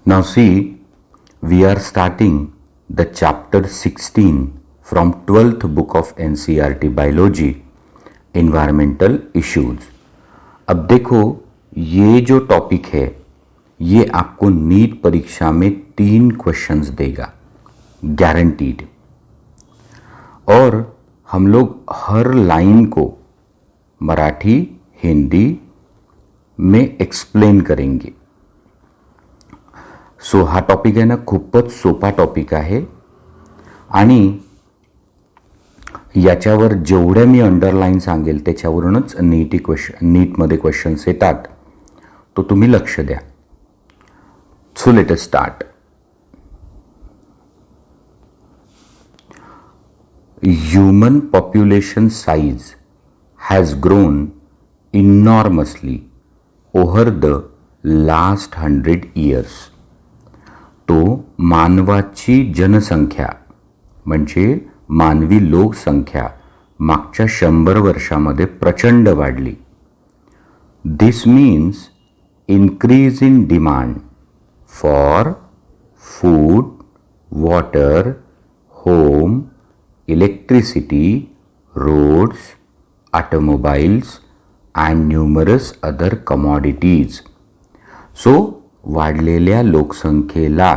Now see, we are starting the chapter 16 from 12th book of NCERT Biology, Environmental Issues. अब देखो, ये जो topic है ये आपको नीट परीक्षा में 3 क्वेश्चंस देगा, गारंटीड। और हम लोग हर लाइन को मराठी हिंदी में एक्सप्लेन करेंगे। सो हा टॉपिक आहे ना, खूपच सोपा टॉपिक आहे आणि याच्यावर जेवढ्या मी अंडरलाईन सांगेल त्याच्यावरूनच नीटमध्ये क्वेश्चन्स येतात, तो तुम्ही लक्ष द्या। So let us start. Human population size has grown enormously over the last 100 years. तो मानवाची जनसंख्या म्हणजे मानवी लोकसंख्या मागच्या 100 वर्षामध्ये प्रचंड वाढली। दिस means increase in demand for food, water, home, electricity, roads, automobiles and numerous other commodities. So वाढलेल्या लोकसंख्येला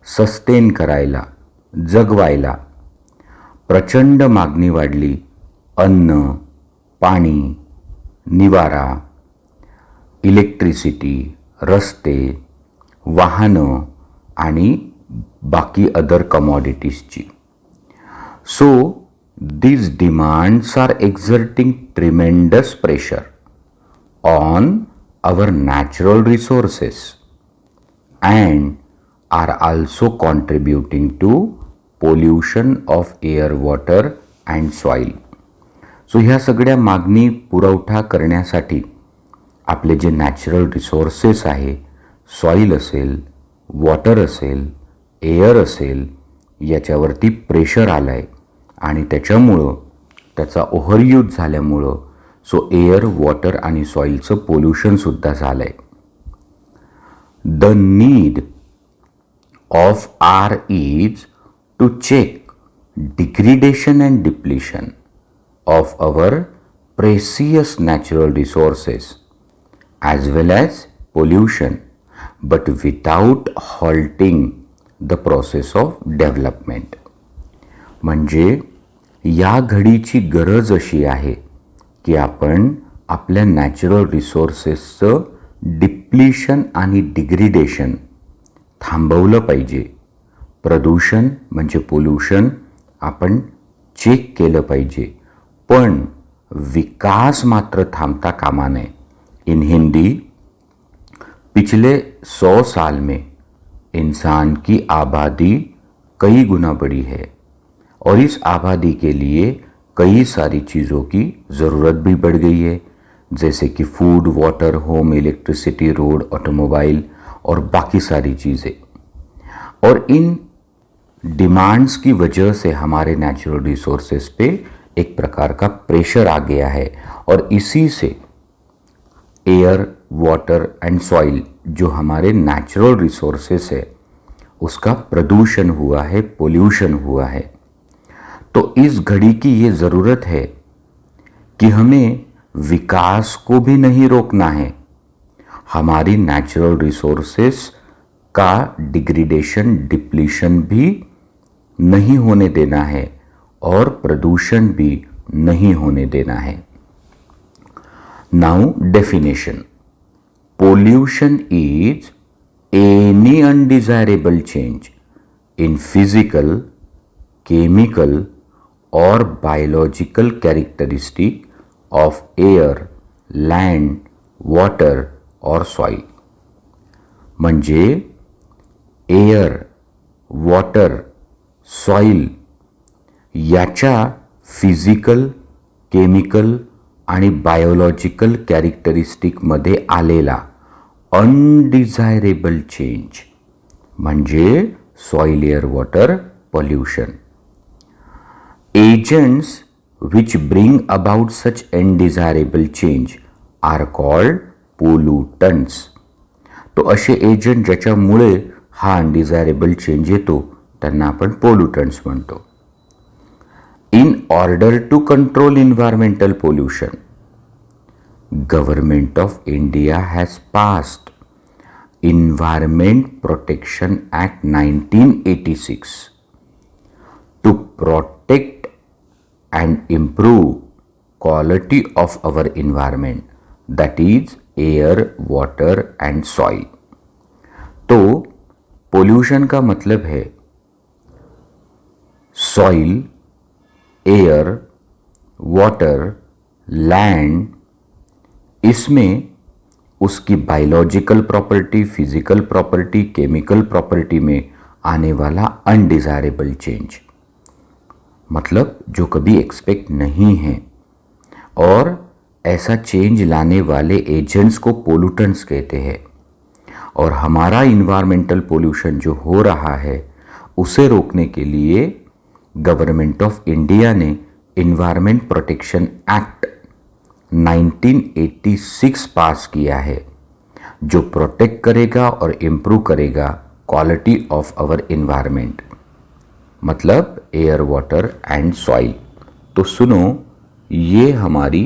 सस्टेन करायला, जगवायला प्रचंड मागणी वाढली। अन्न, पाणी, निवारा, इलेक्ट्रिसिटी, रस्ते, वाहनं आणि बाकी other कमॉडिटीजची। So these demands are exerting tremendous pressure on our natural resources and are also contributing to pollution of air, water and soil. So ह्या सगळ्या मागणी पुरवठा करण्यासाठी आपले जे नॅचरल रिसोर्सेस आहे, सॉईल असेल, वॉटर असेल, एअर असेल, याच्यावरती प्रेशर आलाय आणि त्याच्यामुळं त्याचा ओव्हरयूज झाल्यामुळं सो एअर, वॉटर आणि सॉईलचं पोल्युशनसुद्धा झालंय। The need of hour is to check degradation and depletion of our precious natural resources as well as pollution, but without halting the process of development. म्हणजे या घडीची गरज अशी आहे की आपण आपल्या नॅचरल रिसोर्सेसचं डिप्लिशन आणि डिग्रेडेशन थांबवलं पाहिजे। प्रदूषण म्हणजे पोल्यूशन आपण चेक केलं पाहिजे, पण विकास मात्र थांबता कामा नये। इन हिंदी, पिछले 100 साल में इंसान की आबादी कई गुना बढ़ी है और इस आबादी के लिए कई सारी चीज़ों की ज़रूरत भी बढ़ गई है, जैसे कि food, water, home, electricity, road, automobile और बाकी सारी चीज़ें। और इन डिमांड्स की वजह से हमारे नेचुरल रिसोर्सेस पे एक प्रकार का प्रेशर आ गया है और इसी से एयर, वाटर एंड सॉइल जो हमारे नेचुरल रिसोर्सेस है उसका प्रदूषण हुआ है, पोल्यूशन हुआ है। तो इस घड़ी की ये ज़रूरत है कि हमें विकास को भी नहीं रोकना है, हमारी नेचुरल रिसोर्सेस का डिग्रेडेशन, डिप्लीशन भी नहीं होने देना है और प्रदूषण भी नहीं होने देना है। Now definition. Pollution is any undesirable change in physical, chemical or biological characteristic of air, land, water or soil. म्हणजे एअर, वॉटर, सॉईल याच्या फिजिकल, केमिकल आणि बायोलॉजिकल कॅरेक्टरिस्टिकमध्ये आलेला अनडिझायरेबल चेंज म्हणजे soil, air, water pollution. Agents which bring about such undesirable change are called pollutants. तो असे agent ज्याच्यामुळे हा अनडिझायरेबल change येतो त्यांना आपण पोल्युटंट्स म्हणतो. In order to control environmental pollution, government of India has passed Environment Protection Act 1986 to protect and improve quality of our environment, that is air, water and soil. तो pollution का मतलब है soil, air, water, land, इसमें उसकी biological property, physical property, chemical property में आने वाला undesirable change, मतलब जो कभी एक्सपेक्ट नहीं है, और ऐसा चेंज लाने वाले एजेंट्स को पोल्यूटेंट्स कहते हैं. और हमारा इन्वायरमेंटल पोल्यूशन जो हो रहा है उसे रोकने के लिए गवर्नमेंट ऑफ इंडिया ने इन्वायरमेंट प्रोटेक्शन एक्ट 1986 पास किया है, जो प्रोटेक्ट करेगा और इम्प्रूव करेगा क्वालिटी ऑफ आवर इन्वायरमेंट, मतलब एयर, वाटर एंड सॉइल. तो सुनो, ये हमारी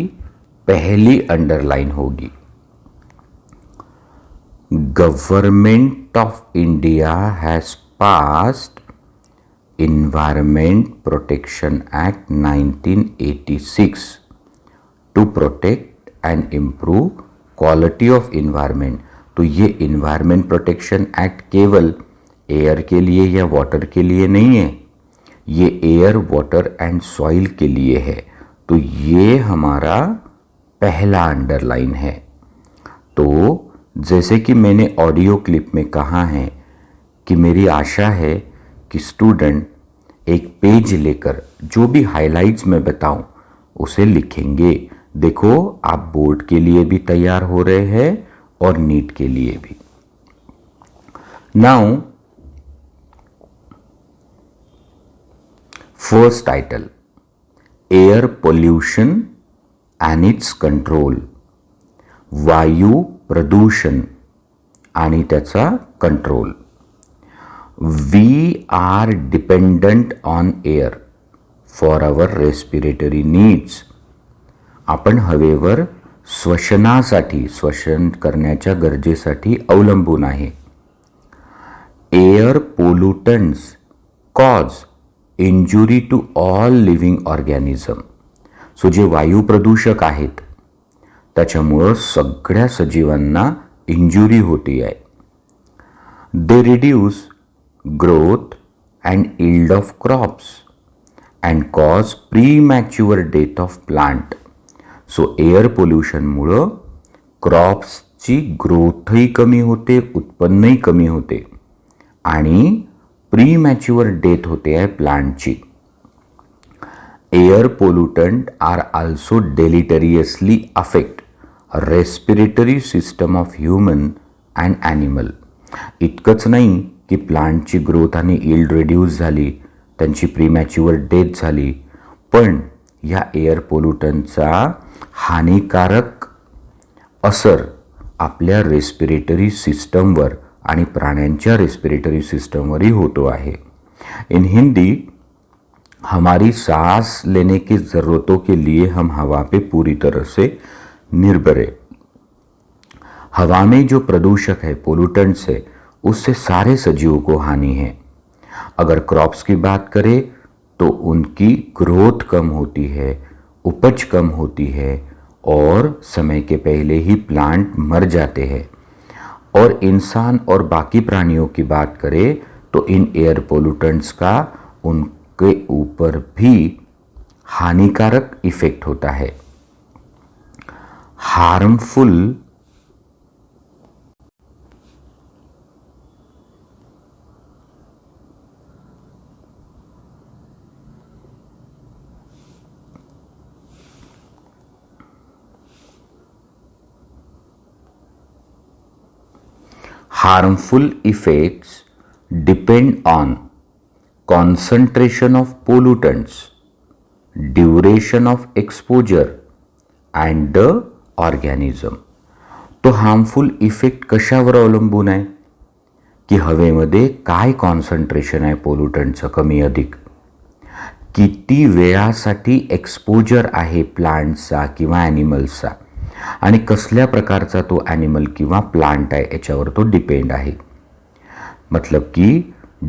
पहली अंडरलाइन होगी. Government of India has passed environment protection act 1986 to protect and improve quality of environment. तो ये इन्वायरमेंट प्रोटेक्शन एक्ट केवल एयर के लिए या वाटर के लिए नहीं है, ये एयर, वाटर एंड सॉइल के लिए है. तो ये हमारा पहला अंडरलाइन है. तो जैसे कि मैंने ऑडियो क्लिप में कहा है कि मेरी आशा है कि स्टूडेंट एक पेज लेकर जो भी हाइलाइट्स मैं बताऊं उसे लिखेंगे. देखो, आप बोर्ड के लिए भी तैयार हो रहे हैं और नीट के लिए भी. Now first title, air pollution and its control. वायू प्रदूषण आणि त्याचा control. We are dependent on air for our respiratory needs. आपण हवेवर श्वसनासाठी, श्वसन करण्याच्या गरजेसाठी अवलंबून आहे. Air pollutants cause injury to all living organism. So जे वायू प्रदूषक आहेत त्याच्यामुळं सगळ्या सजीवांना इंजुरी होती आहे. They reduce growth and yield of crops and cause premature death of plant. So air पोल्युशनमुळं क्रॉप्सची ग्रोथही कमी होते, उत्पन्नही कमी होते आणि प्रीमॅच्युअर डेथ होते आहे प्लांटची. Air pollutant are also deleteriously affect respiratory system of human and animal. इतकंच नाही की प्लांटची ग्रोथ आणि यील्ड रिड्यूस झाली, त्यांची प्रीमॅच्युअर डेथ झाली, पण या एअर पोल्युटंटचा हानिकारक असर आपल्या रेस्पिरेटरी सिस्टमवर आणि प्राण्यांच्या रेस्पिरेटरी सिस्टमवरही होतो आहे. इन हिंदी, हमारी सांस लेने की ज़रूरतों के लिए हम हवा पे पूरी तरह से निर्भर है. हवा में जो प्रदूषक है, पोल्यूटेंट्स है, उससे सारे सजीवों को हानि है. अगर क्रॉप्स की बात करें तो उनकी ग्रोथ कम होती है, उपज कम होती है और समय के पहले ही प्लांट मर जाते हैं. और इंसान और बाकी प्राणियों की बात करें तो इन एयर पोल्यूटेंट्स का उनके ऊपर भी हानिकारक इफेक्ट होता है. Harmful harmful effects depend on concentration of pollutants, duration of exposure and the organism. तो हार्मफुल इफेक्ट कशावर अवलंबून आहे? की हवेमध्ये काय कॉन्सन्ट्रेशन आहे पोल्युटंटचं कमी अधिक, किती वेळासाठी एक्सपोजर आहे प्लांट्सचा किंवा ॲनिमल्सचा, आणि कसल्या प्रकारचा तो ॲनिमल किंवा प्लांट आहे याच्यावर तो डिपेंड आहे. मतलब कि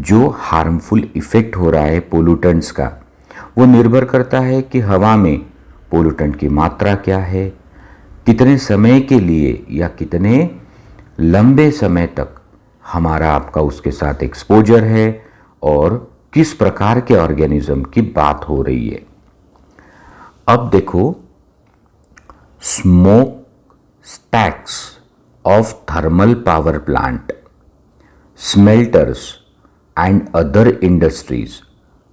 जो हार्मफुल इफ़ेक्ट हो रहा है पोल्यूटेंट्स का, वो निर्भर करता है कि हवा में पोल्यूटेंट की मात्रा क्या है, कितने समय के लिए या कितने लंबे समय तक हमारा आपका उसके साथ एक्सपोजर है, और किस प्रकार के ऑर्गेनिज्म की बात हो रही है. अब देखो, smoke stacks of thermal power plant, smelters and other industries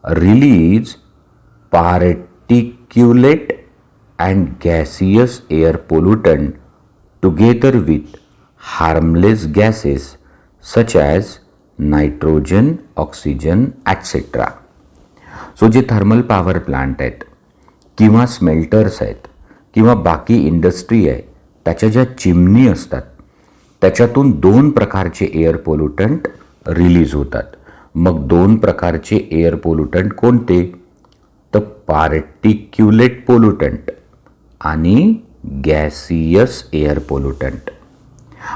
release particulate and gaseous air pollutant together with harmless gases such as nitrogen, oxygen, etc. So जे थर्मल पॉवर प्लांट आहेत किंवा स्मेल्टर्स आहेत किंवा बाकी इंडस्ट्री आहे, त्याच्या ज्या चिमणी असतात त्याच्यातून 2 प्रकारचे एअर पोल्युटंट रिलीज होतात. मग 2 प्रकारचे एअर पोल्युटंट कोणते, तर पार्टिक्युलेट पोल्युटंट आणि गॅसियस एअर पोल्युटंट.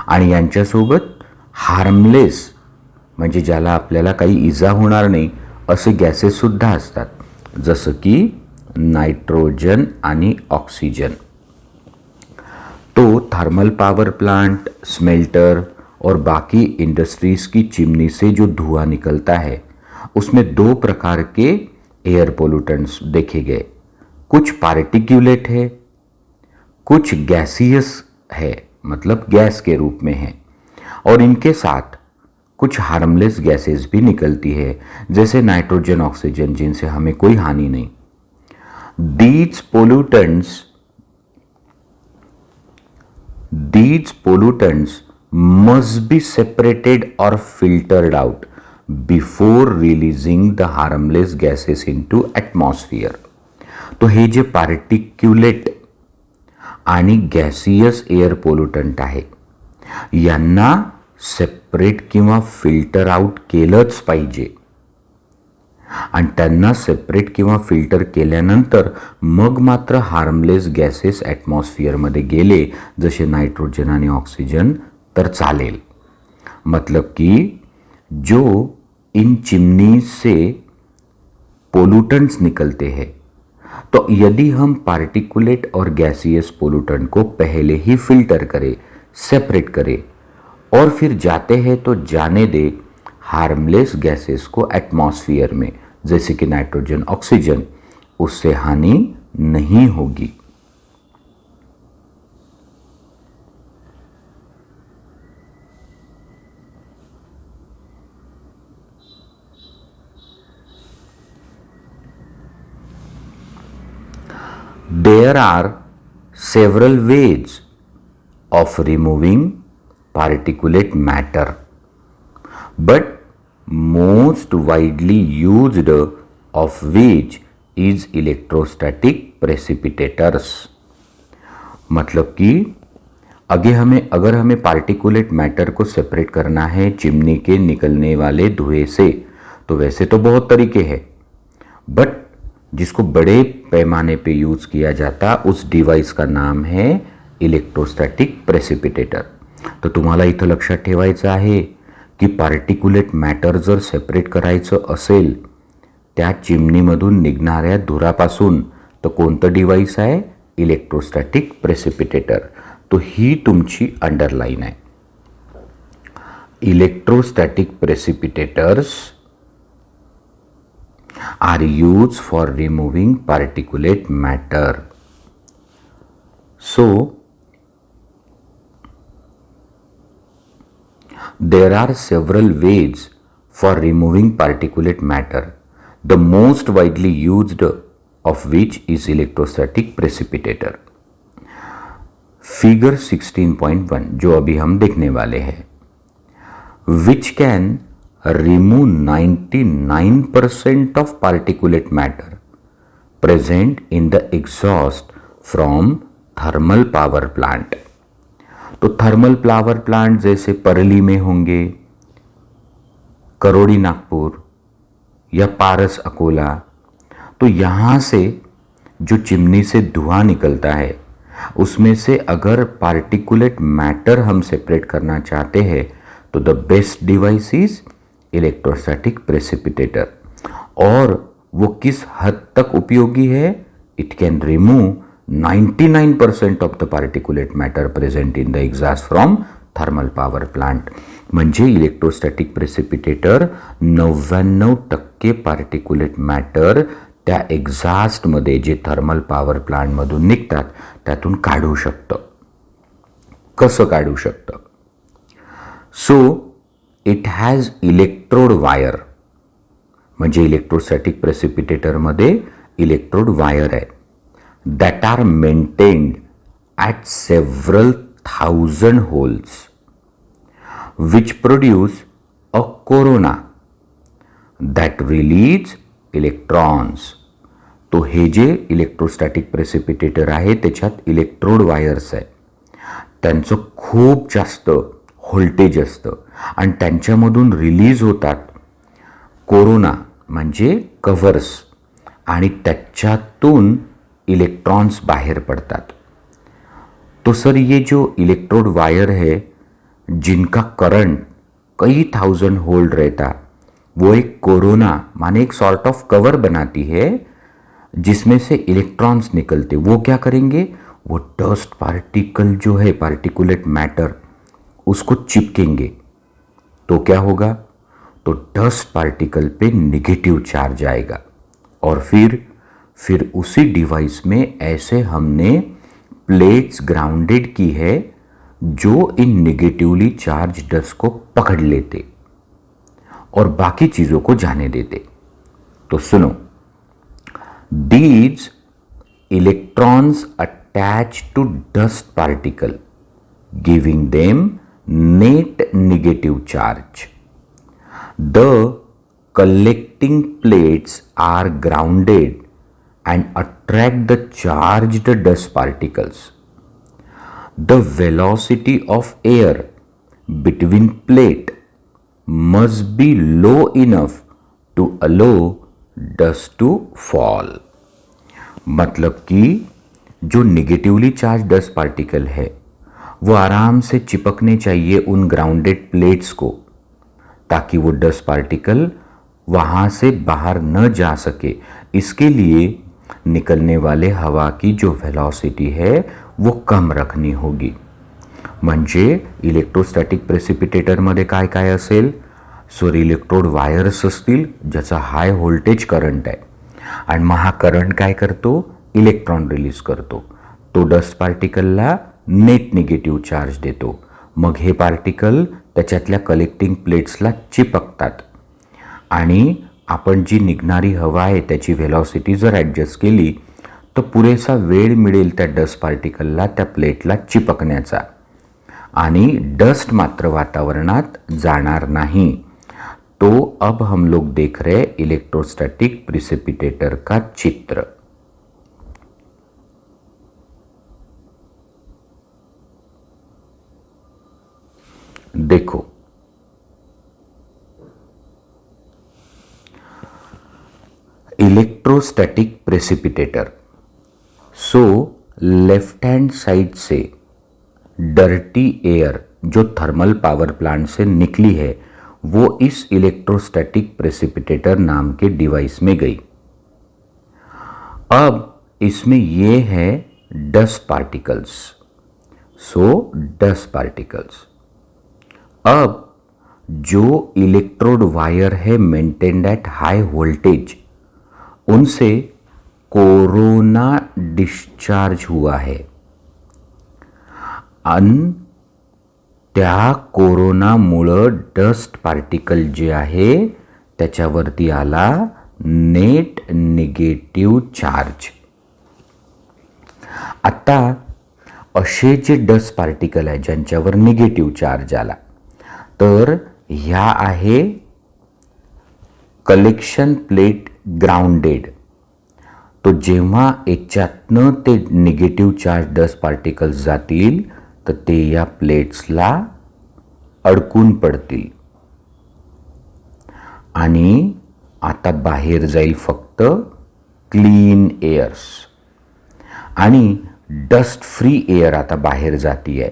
आणि यांच्यासोबत हार्मलेस म्हणजे ज्याला आपल्याला काही इजा होणार नाही असे गॅसेससुद्धा असतात, जसं की नायट्रोजन आणि ऑक्सीजन. तो थर्मल पावर प्लांट, स्मेल्टर और बाकी इंडस्ट्रीज की चिमनी से जो धुआं निकलता है उसमें 2 प्रकार के एयर पोल्यूटेंट्स देखे गए. कुछ पार्टिक्यूलेट है, कुछ गैसियस है, मतलब गैस के रूप में है, और इनके साथ कुछ हार्मलेस गैसेस भी निकलती है, जैसे नाइट्रोजन, ऑक्सीजन, जिनसे हमें कोई हानि नहीं. These pollutants must be separated or filtered out before releasing the harmless gases into atmosphere. तो हे जे पार्टिक्युलेट आणि गॅसियस एअर पोल्युटंट आहे यांना सेपरेट किंवा फिल्टर आउट केलंच पाहिजे, आणि त्यांना सेपरेट किंवा फिल्टर केल्यानंतर मग मात्र हार्मलेस गॅसेस ॲटमॉस्फिअरमध्ये गेले, जसे नायट्रोजन आणि ऑक्सीजन, तर चालेल. मतलब कि जो इन चिमनी से पोल्यूटेंट्स निकलते हैं, तो यदि हम पार्टिकुलेट और गैसियस पोल्यूटेंट को पहले ही फिल्टर करें, सेपरेट करें, और फिर जाते हैं तो जाने दे हार्मलेस गैसेस को एटमॉस्फियर में, जैसे कि नाइट्रोजन, ऑक्सीजन, उससे हानि नहीं होगी. There are several ways of removing particulate matter, but most widely used of which is electrostatic precipitators. मतलब कि अगर हमें पार्टिकुलेट मैटर को सेपरेट करना है चिमनी के निकलने वाले धुएं से, तो वैसे तो बहुत तरीके हैं, बट जिसको बड़े पैमाने पे यूज़ किया जाता उस डिवाइस का नाम है इलेक्ट्रोस्टॅटिक प्रेसिपिटेटर. तर तुम्हाला इथं लक्षात ठेवायचं आहे की पार्टिक्युलेट मॅटर जर सेपरेट करायचं असेल त्या चिमनीमधून निघणाऱ्या धुरापासून, तर कोणतं डिवाइस आहे, इलेक्ट्रोस्टॅटिक प्रेसिपिटेटर. तो ही तुमची अंडरलाईन आहे. Electrostatic precipitators are used for removing particulate matter. So there are several ways for removing particulate matter, the most widely used of which is electrostatic precipitator. Figure 16.1 जो अभी हम देखने वाले हैं, which can remove 99% of particulate matter present in the exhaust from thermal power plant. तो thermal power plant जैसे परली में होंगे, करोड़ी नागपुर या पारस अकोला, तो यहाँ से जो चिमनी से धुआं निकलता है उसमें से अगर पार्टिकुलेट मैटर हम सेपरेट करना चाहते हैं तो the best device is electrostatic precipitator. और वो किस हद तक उपयोगी है? It can remove 99% of the particulate matter present in the exhaust from thermal power plant. म्हणजे इलेक्ट्रोस्टॅटिक प्रेसिपिटेटर 99% पार्टिक्युलेट मॅटर त्या एक्झॉस्टमध्ये जे थर्मल पॉवर प्लांटमधून निघतात त्यातून काढू शकतं. कसं काढू शकतं? So it has electrode wire, म्हणजे इलेक्ट्रोस्टॅटिक प्रेसिपिटेटरमध्ये इलेक्ट्रोड वायर आहे, that are maintained at several 1000 holes which produce a corona that release electrons. तो हे जे इलेक्ट्रोस्टॅटिक प्रेसिपिटेटर आहे त्याच्यात इलेक्ट्रोड वायर्स आहे, त्यांचं खूप जास्त व्होल्टेज असतं आणि त्यांच्यामधून रिलीज होतात कोरोना म्हणजे कव्हर्स, आणि त्याच्यातून इलेक्ट्रॉन्स बाहर पड़तात. तो सर ये जो इलेक्ट्रोड वायर है जिनका करंट कई 1000 होल्ड रहता, वो एक कोरोना माने एक सॉर्ट ऑफ कवर बनाती है जिसमें से इलेक्ट्रॉन्स निकलते. वो क्या करेंगे? वो डस्ट पार्टिकल जो है, पार्टिकुलेट मैटर, उसको चिपकेंगे. तो क्या होगा? तो डस्ट पार्टिकल पे नेगेटिव चार्ज आएगा और फिर उसी डिवाइस में ऐसे हमने प्लेट्स ग्राउंडेड की है जो इन नेगेटिवली चार्ज डस्ट को पकड़ लेते और बाकी चीज़ों को जाने देते. तो सुनो, these electrons attach to dust particle giving them net negative charge. The collecting plates are grounded and attract the charged dust particles. The velocity of air between plate must be low enough to allow dust to fall. मतलब कि जो negatively charge dust particle है वो आराम से चिपकने चाहिए उन grounded plates को, ताकि वो डस्ट पार्टिकल वहाँ से बाहर न जा सके. इसके लिए निकलने वाले हवा की जो वेलोसिटी है वो कम रखनी होगी. म्हणजे इलेक्ट्रोस्टॅटिक प्रेसिपिटेटरमध्ये काय काय असेल? सो इलेक्ट्रोड वायर्स असतील ज्याचा हाय व्होल्टेज करंट आहे आणि मग हा करंट काय करतो? इलेक्ट्रॉन रिलीज करतो. तो डस्ट पार्टिकलला नेट निगेटिव्ह चार्ज देतो. मग हे पार्टिकल त्याच्यातल्या कलेक्टिंग प्लेट्सला चिपकतात आणि आपण जी निघणारी हवा आहे त्याची व्हेलॉसिटी जर ॲडजस्ट केली तर पुरेसा वेळ मिळेल त्या डस्ट पार्टिकलला त्या प्लेटला चिपकण्याचा आणि डस्ट मात्र वातावरणात जाणार नहीं. तो अब हम लोग देख रहे इलेक्ट्रोस्टैटिक प्रेसिपिटेटर का चित्र. देखो, electrostatic precipitator. So left hand side से डर्टी एयर जो थर्मल पावर प्लांट से निकली है वो इस इलेक्ट्रोस्टैटिक प्रेसिपिटेटर नाम के डिवाइस में गई. अब इसमें ये है dust particles. So dust particles. अब जो इलेक्ट्रोड वायर है मेंटेन्ड एट हाई वोल्टेज, उनसे कोरोना डिस्चार्ज हुआ है. त्या कोरोनामुळं डस्ट पार्टिकल जे आहे त्याच्यावरती आला नेट निगेटिव्ह चार्ज. आता असे जे डस्ट पार्टिकल आहे ज्यांच्यावर निगेटिव्ह चार्ज आला तर ह्या आहे कलेक्शन प्लेट ग्राउंडेड. तो जेव्हा याच्यातनं ते निगेटिव्ह चार्ज डस्ट पार्टिकल्स जातील तर ते या प्लेट्सला अडकून पडतील आणि आता बाहेर जाईल फक्त क्लीन एअर्स आणि डस्ट फ्री एअर आता बाहेर जाती आहे.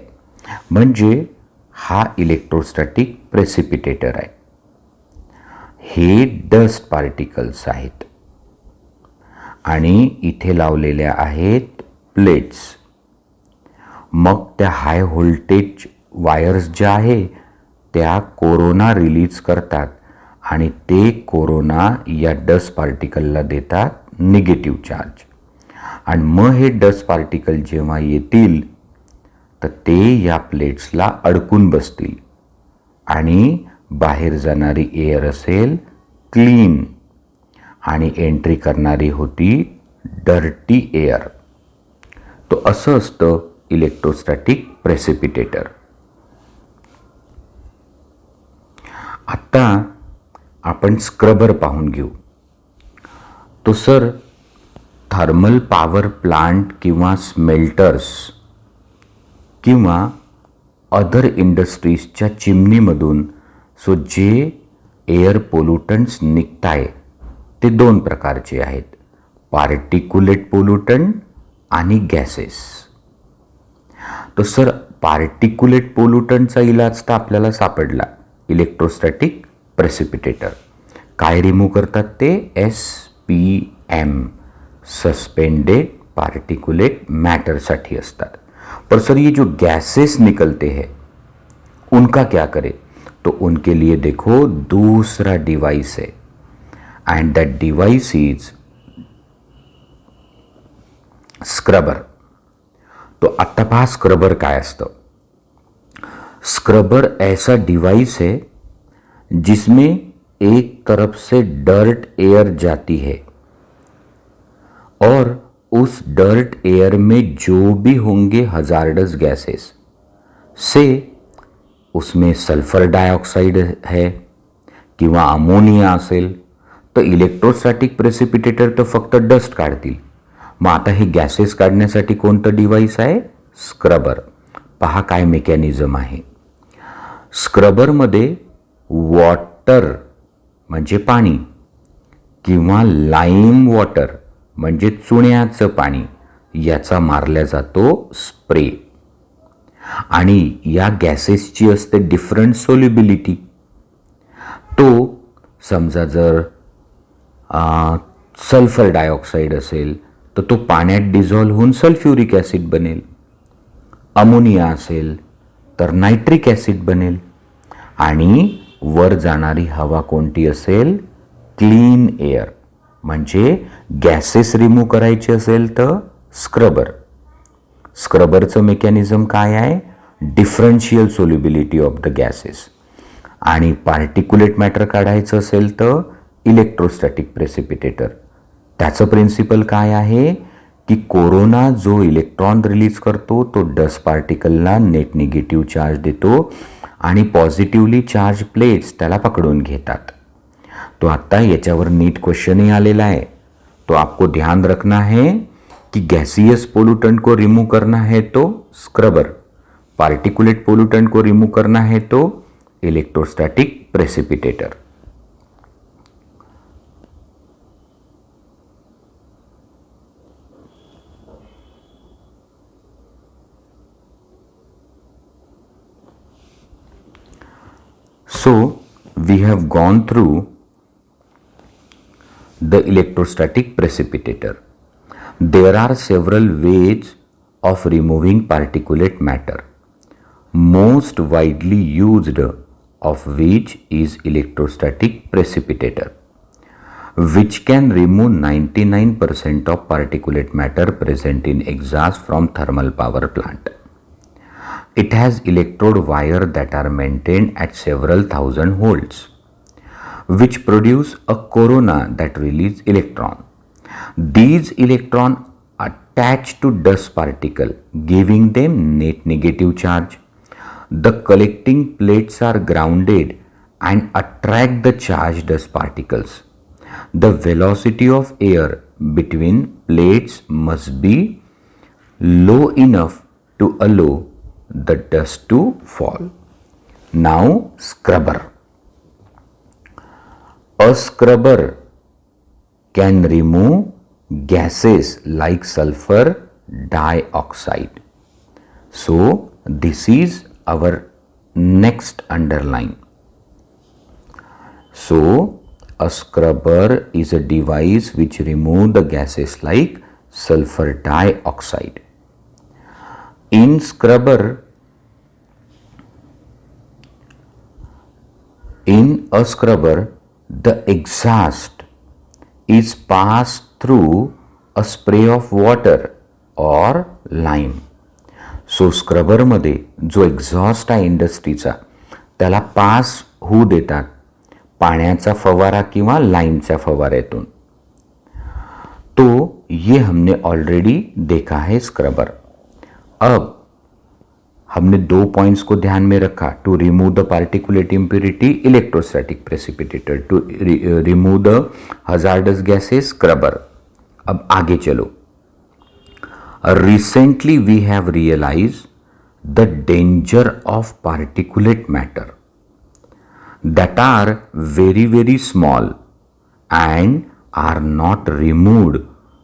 म्हणजे हा इलेक्ट्रोस्टॅटिक प्रेसिपिटेटर आहे. हे डस्ट पार्टिकल्स आहेत आणि इथे लावलेल्या आहेत प्लेट्स. मग त्या हाय व्होल्टेज वायर्स ज्या आहे त्या कोरोना रिलीज करतात आणि ते कोरोना या डस्ट पार्टिकलला देतात निगेटिव्ह चार्ज. आणि मग हे डस्ट पार्टिकल जेव्हा येतील तर ते या प्लेट्सला अडकून बसतील आणि बाहेर जाणारी एअर असेल क्लीन आणि एंट्री करणारी होती डर्टी एअर. तो असं असतं इलेक्ट्रोस्टॅटिक प्रेसिपिटेटर. आता आपण स्क्रबर पाहून घेऊ. तो सर थर्मल पॉवर प्लांट किंवा स्मेल्टर्स किंवा अदर इंडस्ट्रीजच्या चिमनीमधून जे एअर पोल्युटंट्स निघताय ते दोन प्रकारचे आहेत, पार्टिक्युलेट पोल्युटंट आणि गॅसेस. तर सर पार्टिक्युलेट पोल्युटंटचा इलाज तर आपल्याला सापडला, इलेक्ट्रोस्टॅटिक प्रेसिपिटेटर. काय रिमूव्ह करतात ते? SPM, सस्पेंडेड पार्टिकुलेट मैटरसाठी असतात. पर सर ये जो गैसेस निकलते हैं उनका क्या करें? तो उनके लिए देखो दूसरा डिवाइस है end that device is scrubber. तो आता पहा स्क्रबर काय असतं. स्क्रबर ऐसा डिवाइस है जिसमें एक तरफ से डर्ट एयर जाती है और उस डर्ट एयर में जो भी होंगे हजार्डस गैसेस से उसमें सल्फर डायऑक्साइड है किंवा अमोनिया असेल तर इलेक्ट्रोस्टॅटिक प्रेसिपिटेटर तर फक्त डस्ट काढतील. मग आता हे गॅसेस काढण्यासाठी कोणतं डिव्हाइस आहे? स्क्रबर. पहा काय मेकॅनिझम आहे. स्क्रबरमध्ये वॉटर म्हणजे पाणी किंवा लाईम वॉटर म्हणजे चुण्याचं पाणी याचा मारला जातो स्प्रे. आणि या गॅसेसची असते डिफरंट सोल्युबिलिटी. तो समजा जर सल्फर डायऑक्साईड असेल तर तो पाण्यात डिझॉल्व्ह होऊन सल्फ्युरिक ॲसिड बनेल. अमोनिया असेल तर नायट्रिक ॲसिड बनेल. आणि वर जाणारी हवा कोणती असेल? Clean air. म्हणजे गॅसेस रिमूव्ह करायचे असेल तर स्क्रबर. स्क्रबरचं मेकॅनिझम काय आहे? Differential solubility of the gases. आणि पार्टिक्युलेट मॅटर काढायचं असेल तर इलेक्ट्रोस्टॅटिक प्रेसिपिटेटर. त्याचं प्रिन्सिपल काय आहे की कोरोना जो इलेक्ट्रॉन रिलीज करतो तो डस्ट पार्टिकलला नेट निगेटिव्ह चार्ज देतो आणि पॉझिटिव्हली चार्ज प्लेट्स त्याला पकडून घेतात. तो आता याच्यावर नीट क्वेश्चन आलेला है. तो आपको ध्यान रखना है कि गैसियस पोल्यूटेंट को रिमूव करना है तो स्क्रबर, पार्टिकुलेट पोल्यूटेंट को रिमूव करना है तो electrostatic precipitator. So we have gone through the electrostatic precipitator. There are several ways of removing particulate matter. Most widely used of which is electrostatic precipitator, which can remove 99% of particulate matter present in exhaust from thermal power plant. It has electrode wire that are maintained at several thousand volts, which produce a corona that release electron. These electrons attach to dust particle, giving them net negative charge. The collecting plates are grounded and attract the charged dust particles. The velocity of air between plates must be low enough to allow the dust to fall. Now scrubber. A scrubber can remove gases like sulfur dioxide. So this is our next underline. So a scrubber is a device which removes the gases like sulfur dioxide. In a scrubber, the exhaust is passed through a spray of water or lime. So स्क्रबरमध्ये जो exhaust आहे इंडस्ट्रीचा त्याला pass होऊ देतात पाण्याचा फवारा किंवा लाइमच्या फवाऱ्यातून. तो ये हमने ऑलरेडी देखा है स्क्रबर. अब हमने 2 पॉइंट्स को ध्यान में रखा. To remove the particulate impurity electrostatic precipitator, to remove the hazardous gases scrubber. अब आगे चलो. Recently we have realized the danger of particulate matter that are very very small and are not removed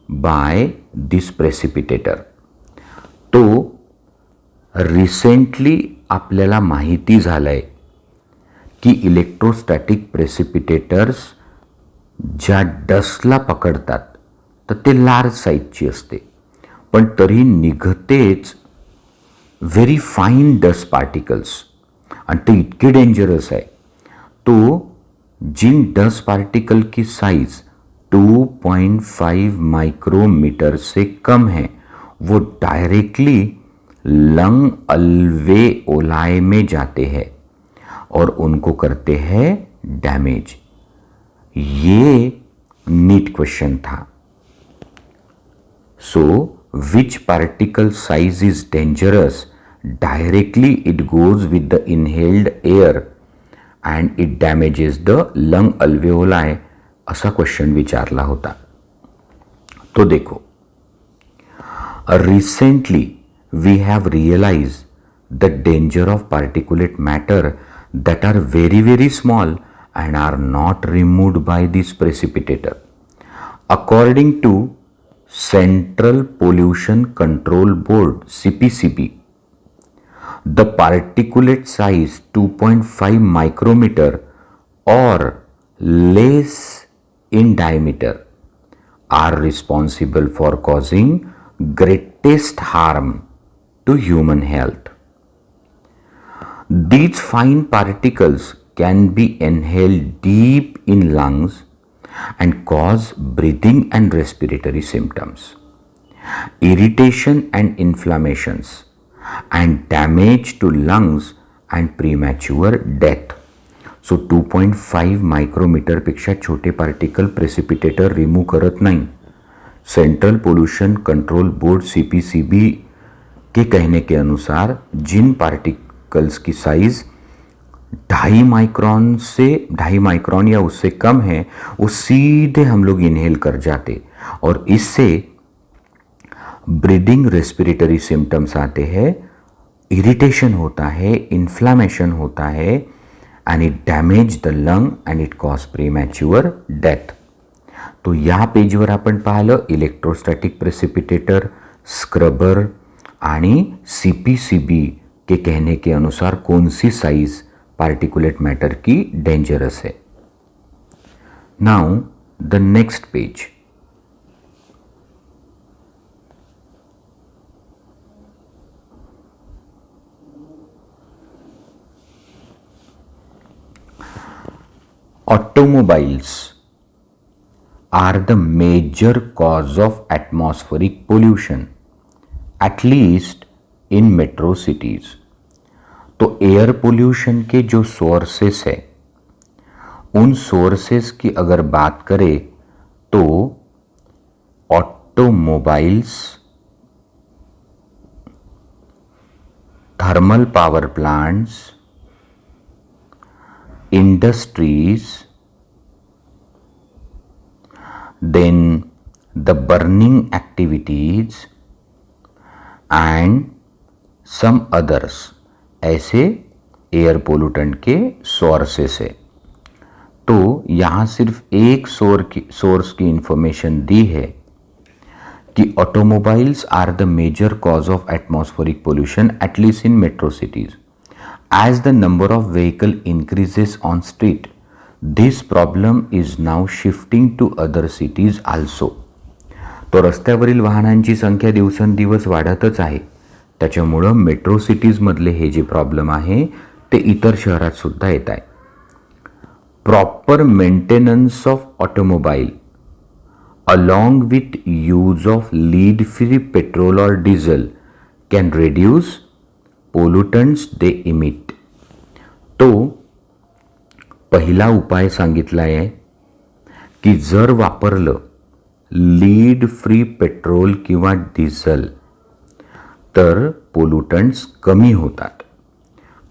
by this precipitator. तो recently आपल्याला माहिती झालंय की electrostatic precipitators ज्या डस्टला पकडतात तर ते लार्ज साईजची असते, पण तरी निघतेच व्हेरी फाईन डस्ट पार्टिकल्स आणि ते इतके डेंजरस आहे. तो जिन डस्ट पार्टिकल की साइज 2.5 माइक्रोमीटर से कम है वो डायरेक्टली लंग अल्वेओलाई में जाते हैं और उनको करते हैं डैमेज. ये नीट क्वेश्चन था. So which particle size is dangerous? Directly it goes with the inhaled air and it damages the lung alveoli. असा क्वेश्चन विचारला होता. तो देखो, recently we have realized the danger of particulate matter that are very very small and are not removed by this precipitator. According to Central Pollution Control Board CPCB, the particulate size 2.5 micrometer or less in diameter are responsible for causing greatest harm to human health. These fine particles can be inhaled deep in lungs and cause breathing and respiratory symptoms, irritation and inflammations, and damage to lungs and premature death. So 2.5 micrometer पेक्षा छोटे particle precipitator remove करत नहीं. Central pollution control board CPCB के कहने के अनुसार जिन particles की size 2.5 micron या उससे कम है वो सीधे हम लोग इनहेल कर जाते और इससे ब्रीदिंग रेस्पिरेटरी सिम्टम्स आते हैं, इरिटेशन होता है, इन्फ्लामेशन होता है end it damage the lung end it cause premature death. तो या पेजवर आपण पाहिलं इलेक्ट्रोस्टॅटिक प्रेसिपिटेटर, स्क्रबर आणि CPCB के कहने के अनुसार कौन सी साइज पार्टिकुलेट मैटर की डेंजरस है. Now the next page. Automobiles are the major cause of atmospheric pollution, at least in metro cities. तो एयर पोल्यूशन के जो सोर्सेस है उन सोर्सेस की अगर बात करें तो automobiles, thermal power plants, industries, then the burning activities and some others, ऐसे air pollutant के सोर्सेस है. तो यहाँ सिर्फ एक सोर्स की इंफॉर्मेशन दी है कि automobiles are the major cause of atmospheric pollution at least in metro cities. As the number of vehicle increases on street, this problem is now shifting to other cities also. तो रस्त्यावरील वाहनांची संख्या दिवसेंदिवस वाढतच आहे. त्याच्यामुळं मेट्रो सिटीजमधले हे जे प्रॉब्लेम आहे ते इतर शहरात सुद्धा येत आहे. Proper maintenance of automobile along with use of lead-free petrol or diesel can reduce pollutants they emit. तो पहिला उपाय सांगितला आहे की जर वापरलं लीड फ्री पेट्रोल किंवा डिझेल तर पोल्युटंट्स कमी होतात.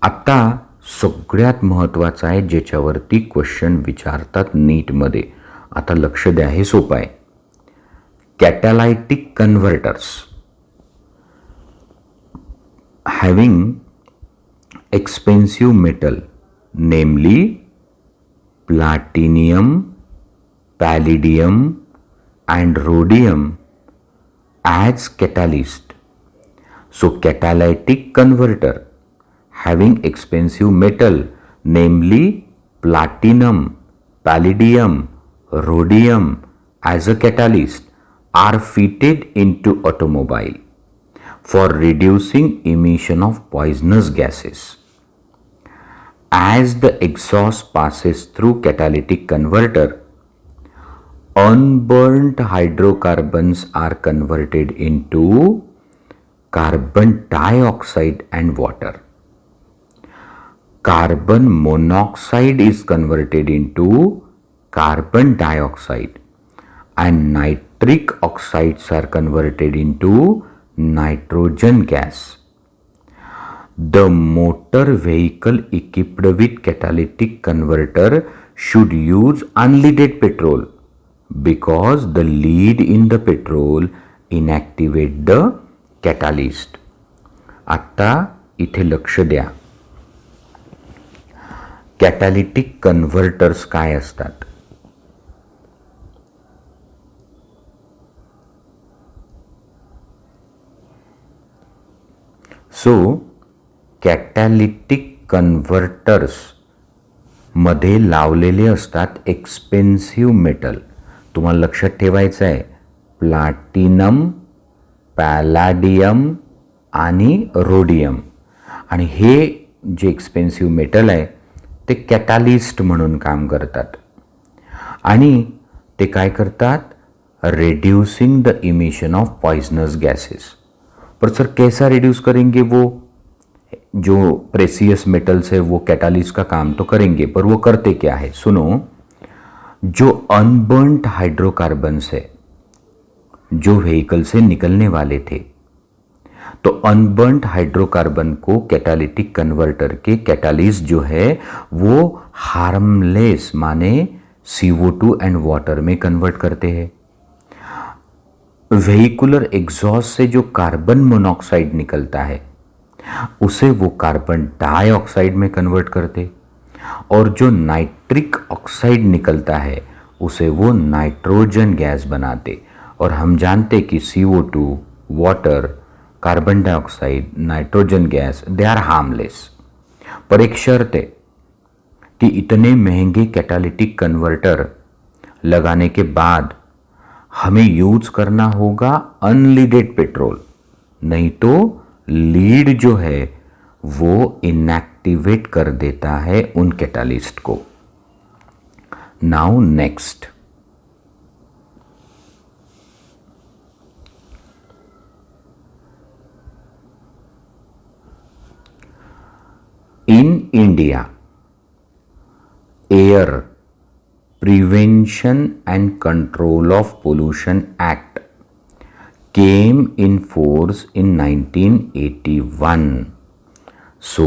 आता सगळ्यात महत्त्वाचं आहे ज्याच्यावरती क्वेश्चन विचारतात नीटमध्ये. आता लक्ष द्या, हे सोपं आहे. कॅटॅलायटिक converters having expensive metal, namely platinum, palladium and rhodium as catalyst. So catalytic converter having expensive metal, namely platinum, palladium, rhodium as a catalyst are fitted into automobile for reducing emission of poisonous gases. As the exhaust passes through catalytic converter, unburnt hydrocarbons are converted into carbon dioxide and water. Carbon monoxide is converted into carbon dioxide and nitric oxides are converted into nitrogen gas. The motor vehicle equipped with catalytic converter should use unleaded petrol because the lead in the petrol inactivate the catalyst. आता इथे लक्ष द्या, कॅटॅलिटिक converters काय असतात. So कॅटॅलिटिक converters मध्ये लावलेले असतात expensive metal. तुम्हाला लक्षात ठेवायचं आहे प्लॅटिनम, पॅलाडियम आणि रोडियम. आणि हे जे एक्सपेन्सिव्ह मेटल आहे ते कॅटॅलिस्ट म्हणून काम करतात. आणि ते काय करतात, reducing the emission of poisonous gases. Per sir कैसा रिड्यूस करेंगे, वो जो प्रेसियस मेटल्स है वो कैटालिस्ट का काम तो करेंगे, पर वो करते क्या है, सुनो. जो अनबर्न्ड हाइड्रोकार्बन्स है जो व्हीकल से निकलने वाले थे, तो अनबर्न्ड हाइड्रोकार्बन को कैटालिटिक कन्वर्टर के कैटालिस्ट जो है वो harmless Mane CO2 end water में कन्वर्ट करते हैं. व्हीकुलर एग्जॉस्ट से जो कार्बन मोनोऑक्साइड निकलता है उसे वो कार्बन डाइऑक्साइड में कन्वर्ट करते, और जो नाइट्रिक ऑक्साइड निकलता है उसे वो नाइट्रोजन गैस बनाते. और हम जानते कि CO2, water, carbon dioxide, nitrogen gas they are harmless. पर एक शर्त है कि इतने महंगे कैटालिटिक कन्वर्टर लगाने के बाद हमें यूज करना होगा अनलीडेड पेट्रोल, नहीं तो लीड जो है वो इनएक्टिवेट कर देता है उन कैटालिस्ट को. Now next, in India air prevention and control of pollution act came in force in 1981. So,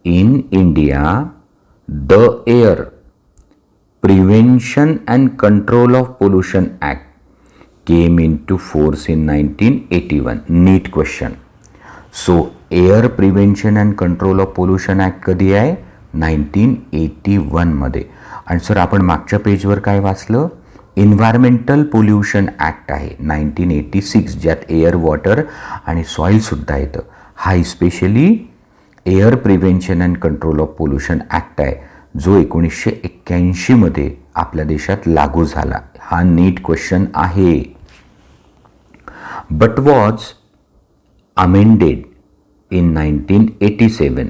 in India, the Air Prevention and Control of Pollution Act came into force in 1981. Neat question. So, Air Prevention and Control of Pollution Act कधी आहे, 1981मध्ये. आणि sir आपण मागच्या पेजवर काय वाचलं? Environmental pollution act आहे 1986, ज्यात एअर, वॉटर आणि सॉईलसुद्धा येतं. हा especially air prevention and control of pollution act आहे, जो 1981मध्ये आपल्या देशात लागू झाला. हा नीट क्वेश्चन आहे. But was amended in 1987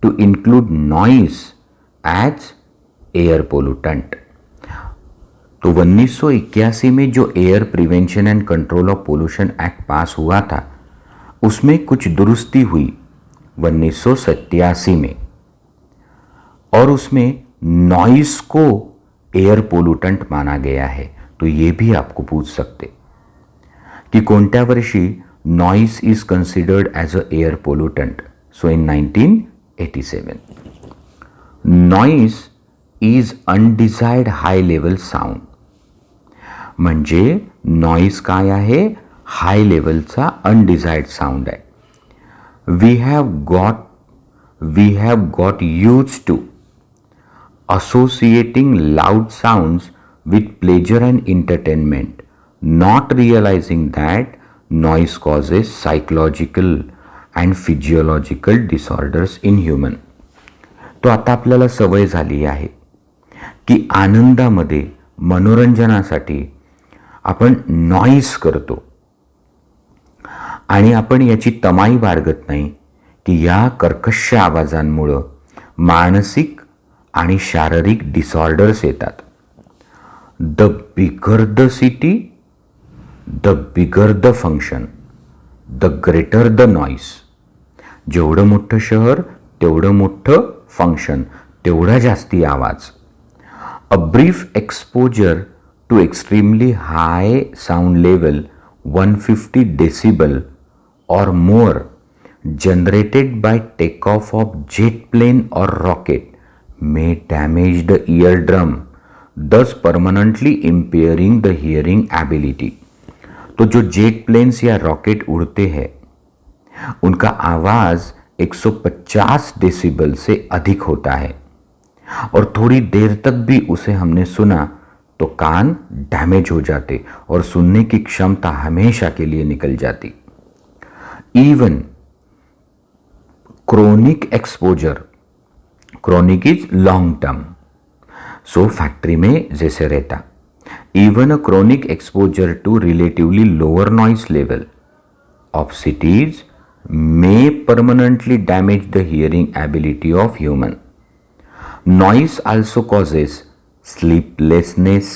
to include noise as air pollutant. तो 1981 में जो air prevention and control of pollution act pass हुआ था, उसमें कुछ दुरुस्ती हुई 1987 में, और उसमें नॉइस को एयर पोल्यूटेंट माना गया है. तो ये भी आपको पूछ सकते की कोणत्या वर्षी noise is considered as a air pollutant. So in 1987. Noise is undesired high level sound. म्हणजे नॉइस काय आहे? हाय लेवलचा अनडिझायर्ड साऊंड आहे. We have got use to associating loud sounds with pleasure and entertainment, not realizing that noise causes psychological and physiological disorders in human. तो आता आपल्याला सवय झाली आहे की आनंदामध्ये, मनोरंजनासाठी आपण नॉईज करतो आणि आपण याची तमाई बाळगत नाही की या कर्कश आवाजांमुळं मानसिक आणि शारीरिक डिसऑर्डर्स येतात. The bigger the city, the bigger the function, the greater the noise. जेवढं मोठं शहर तेवढं मोठं फंक्शन, तेवढा जास्ती आवाज. A brief exposure to extremely high sound level 150 decibel or more generated by takeoff of jet plane or rocket may damage the eardrum, thus permanently impairing the hearing ability. तो जो जेट प्लेन्स या rocket उड़ते हैं उनका आवाज़ 150 decibel से अधिक होता है और थोड़ी देर तक भी उसे हमने सुना तो कान डैमेज हो जाते और सुनने की क्षमता हमेशा के लिए निकल जाती. Even chronic exposure, chronic is long term, so factory में जैसे रहता. Even a chronic exposure to relatively lower noise level of cities may permanently damage the hearing ability of human. Noise also causes sleeplessness,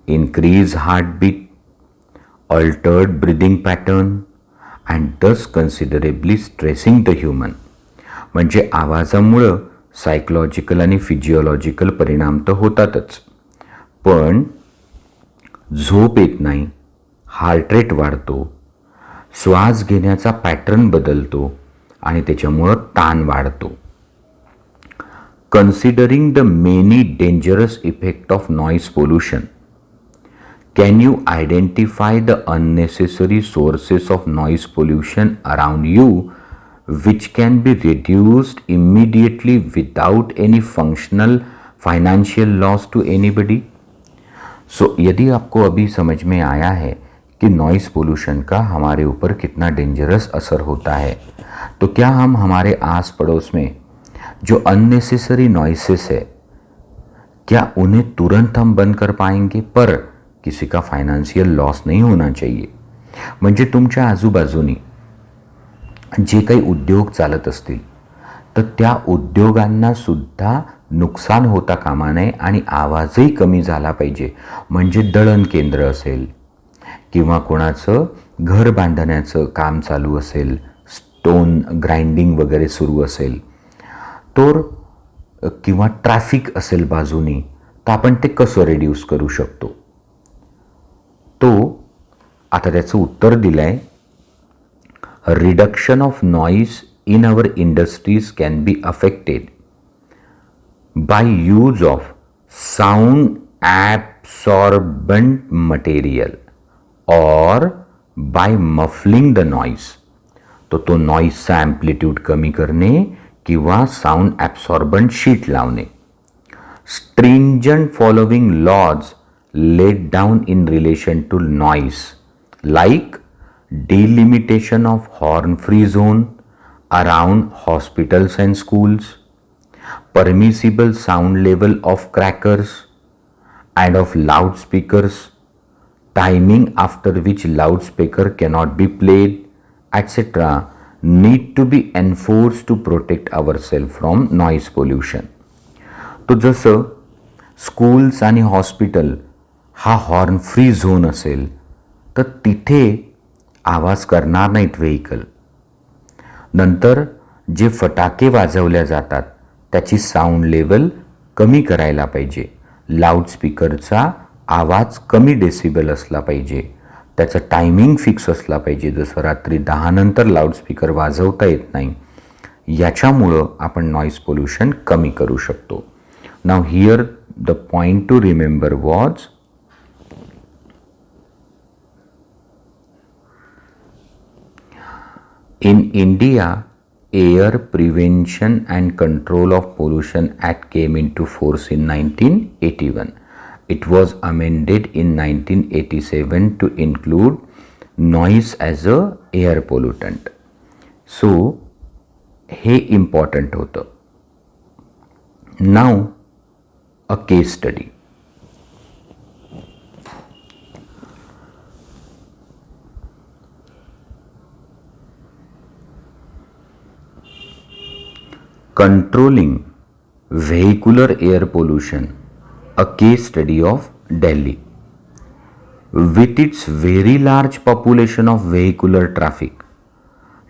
increased heartbeat, altered breathing pattern, and thus considerably stressing the human. म्हणजे आवाजामुळं psychological आणि physiological परिणाम तर होतातच, पण झोप येत नाही, heart rate वाढतो, श्वास घेण्याचा पॅटर्न बदलतो आणि त्याच्यामुळं ताण वाढतो. Considering the many dangerous effect of noise pollution, can you identify the unnecessary sources of noise pollution around you which can be reduced immediately without any functional financial loss to anybody? So यदि आपको अभी समझ में आया है कि noise pollution का हमारे ऊपर कितना डेंजरस असर होता है, तो क्या हम हमारे आस पड़ोस में जो अननेसेसरी नॉइसेस है क्या उन्हें तुरंत हम बंद कर पाएंगे? पर किसी का फायनान्शियल लॉस नहीं होना चाहिए. म्हणजे तुमच्या आजूबाजूनी जे काही उद्योग चालत असतील तर त्या उद्योगांना सुद्धा नुकसान होता कामा नये आणि आवाजही कमी झाला पाहिजे. म्हणजे दळण केंद्र असेल किंवा कोणाचं घर बांधण्याचं काम चालू असेल, स्टोन ग्राइंडिंग वगैरे सुरू असेल, तर किंवा ट्रॅफिक असेल बाजूनी, तर आपण ते कसं रिड्यूस करू शकतो? तो आता त्याचं उत्तर दिलं आहे. Reduction of noise in our industries can be affected by use of sound absorbent material और बाय मफलिंग द नॉईज. तो नॉईजचा ॲम्प्लिट्यूड कमी करणे किंवा साऊंड ॲब्सॉर्बंट शीट लावणे. Stringent following laws let down in relation to noise like delimitation of horn-free zone around hospitals and schools, permissible sound level of crackers and of loudspeakers, timing after which loudspeaker cannot be played, etc. need to be enforced to protect ourselves from noise pollution. तो जसं schools आणि hospital हा horn free zone असेल तर तिथे आवाज करणार नाहीत व्हेकल. नंतर जे फटाके वाजवल्या जातात त्याची साऊंड लेवल कमी करायला पाहिजे. लाऊडस्पीकरचा आवाज कमी डेसिबल असला पाहिजे. त्याचं टायमिंग फिक्स असला पाहिजे. जसं रात्री 10 नंतर लाऊडस्पीकर वाजवता येत नाही. याच्यामुळं आपण नॉईज पोल्युशन कमी करू शकतो. Now here the point two remember was in India, Air Prevention and Control of Pollution Act came into force in 1981. It was amended in 1987 to include noise as a air pollutant. So, हे important होतं. Now, a case study. Controlling vehicular air pollution, a case study of Delhi. With its very large population of vehicular traffic,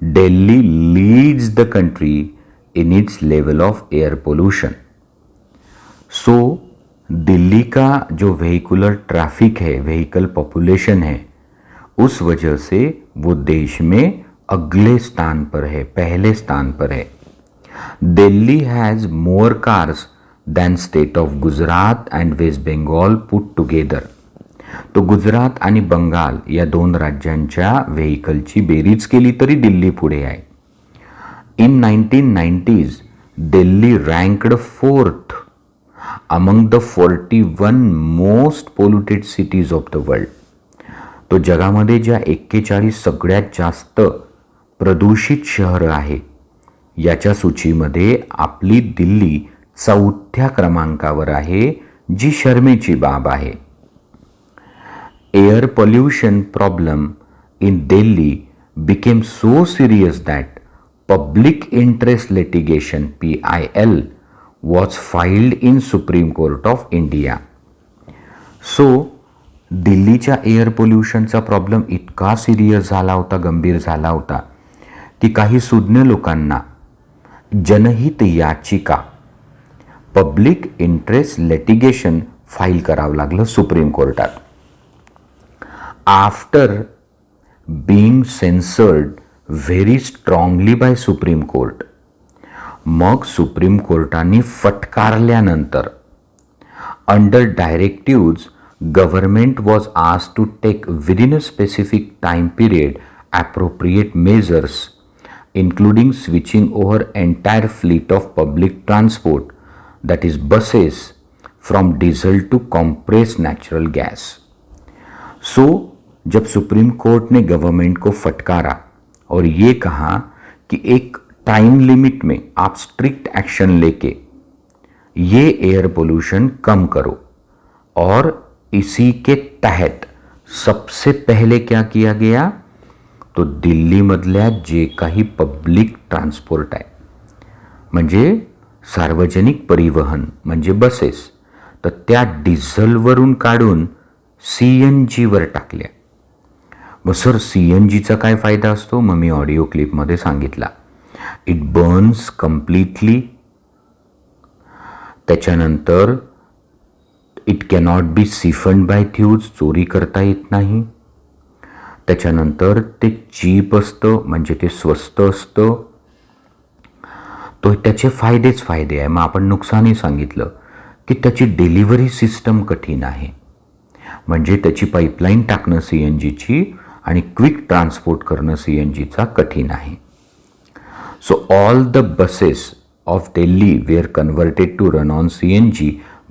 Delhi leads the country in its level of air pollution. So, Delhi का जो vehicular traffic है, vehicle population है, उस वजह से वो देश में अगले स्थान पर है, पहले स्थान पर है. Delhi has more cars than state of Gujarat and West Bengal put together. तो गुजरात आणि बंगाल या दोन राज्यांच्या व्हेकलची बेरीज केली तरी दिल्ली पुढे आहे. In 1990s, Delhi ranked 4th among the 41 most polluted cities of the world. तो जगामध्ये ज्या 41 सगळ्यात जास्त प्रदूषित शहरं आहे याच्या सूचीमध्ये आपली दिल्ली 4थ्या क्रमांकावर आहे, जी शर्मेची बाब आहे. Air pollution problem in Delhi became so serious that public interest litigation PIL was filed in supreme court of India. So दिल्लीच्या एअर पोल्युशनचा प्रॉब्लेम इतका सिरियस झाला होता, गंभीर झाला होता की काही सुज्ञ लोकांना जनहित याचिका, पब्लिक इंटरेस्ट लिटिगेशन फाईल करावं लागलं सुप्रीम कोर्टात. After being censored very strongly by supreme court, मग सुप्रीम कोर्टाने फटकारल्यानंतर under directives government was asked to take within a specific time period appropriate measures including switching over entire fleet of public transport, that is buses, from diesel to compressed natural gas. So जब supreme court ने government को फटकारा और ये कहा कि एक time limit में आप स्ट्रिक्ट एक्शन लेके ये एयर पोल्यूशन कम करो, और इसी के तहत सबसे पहले क्या किया गया, तो दिल्लीमधल्या जे काही पब्लिक ट्रान्सपोर्ट आहे म्हणजे सार्वजनिक परिवहन म्हणजे बसेस, तर त्या डिझेलवरून काढून CNGवर टाकल्या. मग सर CNGचा काय फायदा असतो, मग मी ऑडिओ क्लिपमध्ये सांगितला. It burns completely. त्याच्यानंतर it cannot be siphoned by thieves, चोरी करता येत नाही. त्याच्यानंतर ते चीप असतं म्हणजे ते स्वस्त असतं. तो त्याचे फायदेच फायदे आहे. मग आपण नुकसानही सांगितलं की त्याची डिलिव्हरी सिस्टम कठीण आहे, म्हणजे त्याची पाईपलाईन टाकणं CNGची आणि क्विक ट्रान्सपोर्ट करणं CNGचा कठीण आहे. So all the buses of Delhi were converted to run on CNG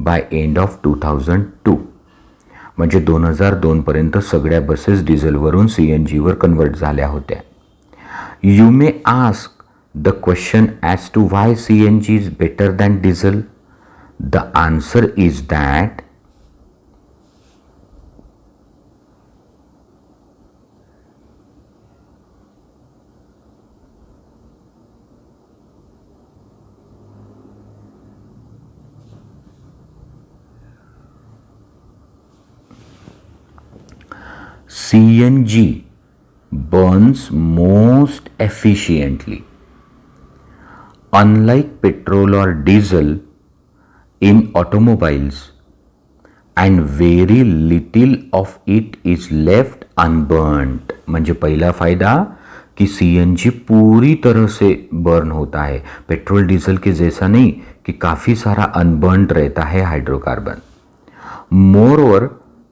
by end of 2002. म्हणजे 2002 सगळ्या बसेस डिझेलवरून CNGवर कन्वर्ट झाल्या होत्या. You may ask the question as to why CNG is better than diesel. The answer is that CNG burns most efficiently. Unlike petrol or diesel in automobiles, and very little of it is left unburnt. म्हणजे पहिला फायदा कि CNG पूरी तरह से burn होता है, petrol diesel के जैसा नहीं कि काफ़ी सारा अनबर्न्ड रहता है hydrocarbon. More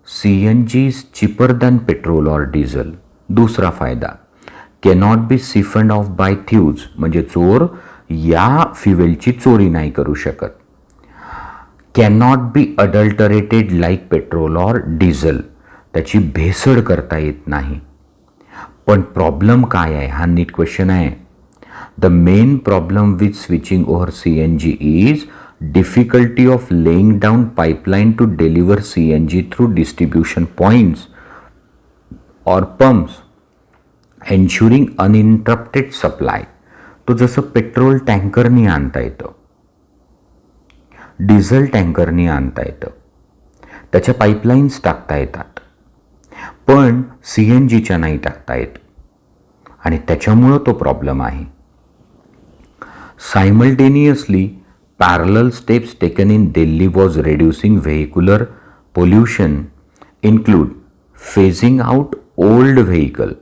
CNG is cheaper than petrol or diesel. दूसरा फायदा, cannot be siphoned off by thieves, म्हणजे चोर या फ्युएलची चोरी नाही करू शकत. cannot be adulterated like petrol or diesel, त्याची भेसळ करता येत नाही. पण प्रॉब्लेम काय आहे हा नीट क्वेश्चन आहे. The main problem with switching over CNG is difficulty of laying down pipeline to deliver CNG through distribution points or pumps, ensuring uninterrupted supply. तो जसं पेट्रोल टँकरनी आणता येतं, डिझेल टँकरनी आणता येतं, त्याच्या पाईपलाईन्स टाकता येतात, पण CNGच्या नाही टाकता येत आणि त्याच्यामुळं तो प्रॉब्लेम आहे. Simultaneously parallel steps taken in Delhi was reducing vehicular pollution include phasing out old vehicle.